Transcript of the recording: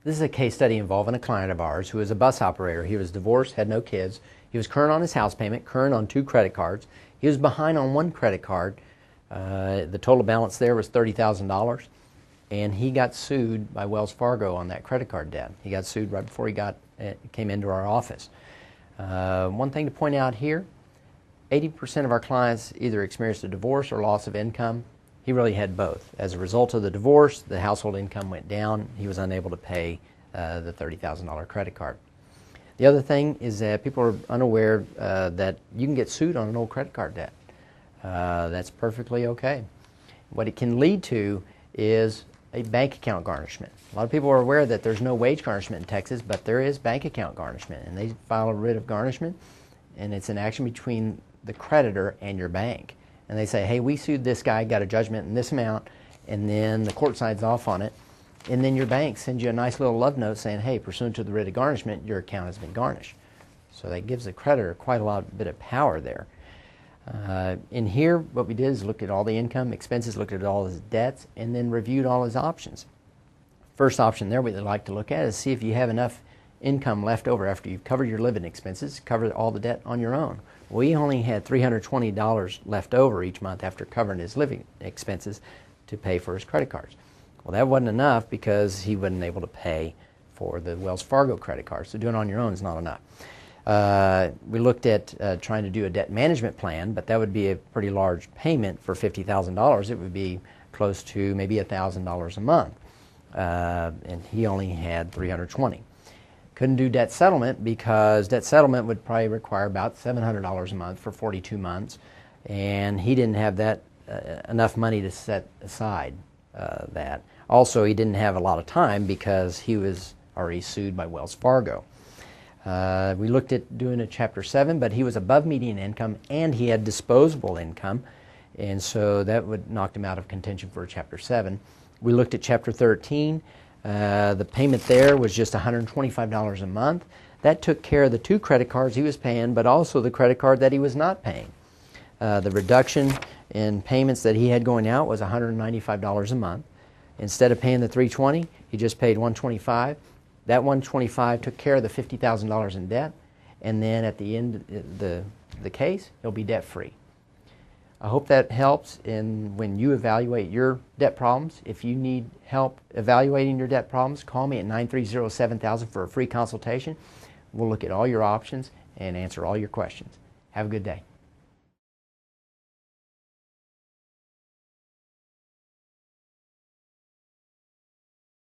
This is a case study involving a client of ours who was a bus operator. He was divorced, had no kids. He was current on his house payment, current on 2 credit cards. He was behind on 1 credit card. The total balance there was $30,000. And he got sued by Wells Fargo on that credit card debt. He got sued right before he came into our office. One thing to point out here, 80% of our clients either experienced a divorce or loss of income. He really had both. As a result of the divorce, the household income went down. He was unable to pay the $30,000 credit card. The other thing is that people are unaware that you can get sued on an old credit card debt. That's perfectly okay. What it can lead to is a bank account garnishment. A lot of people are aware that there's no wage garnishment in Texas, but there is bank account garnishment, and they file a writ of garnishment, and it's an action between the creditor and your bank. And they say, hey, we sued this guy, got a judgment in this amount, and then the court signs off on it, and then your bank sends you a nice little love note saying, hey, pursuant to the writ of garnishment, your account has been garnished. So that gives the creditor quite a bit of power there. In here, what we did is looked at all the income, expenses, looked at all his debts, and then reviewed all his options. First option there we'd like to look at is see if you have enough income left over after you've covered your living expenses, covered all the debt on your own. Well, he only had $320 left over each month after covering his living expenses to pay for his credit cards. Well, that wasn't enough because he wasn't able to pay for the Wells Fargo credit card, so doing it on your own is not enough. We looked at trying to do a debt management plan, but that would be a pretty large payment for $50,000. It would be close to maybe $1,000 a month, and he only had $320. Couldn't do debt settlement because debt settlement would probably require about $700 a month for 42 months, and he didn't have that enough money to set aside that. Also, he didn't have a lot of time because he was already sued by Wells Fargo. We looked at doing a Chapter 7, but he was above median income and he had disposable income, and so that would knock him out of contention for a Chapter 7. We looked at Chapter 13. The payment there was just $125 a month. That took care of the 2 credit cards he was paying, but also the credit card that he was not paying. The reduction in payments that he had going out was $195 a month. Instead of paying the $320, he just paid $125. That $125 took care of the $50,000 in debt, and then at the end of the case, he'll be debt-free. I hope that helps when you evaluate your debt problems. If you need help evaluating your debt problems, call me at 930-7000 for a free consultation. We'll look at all your options and answer all your questions. Have a good day.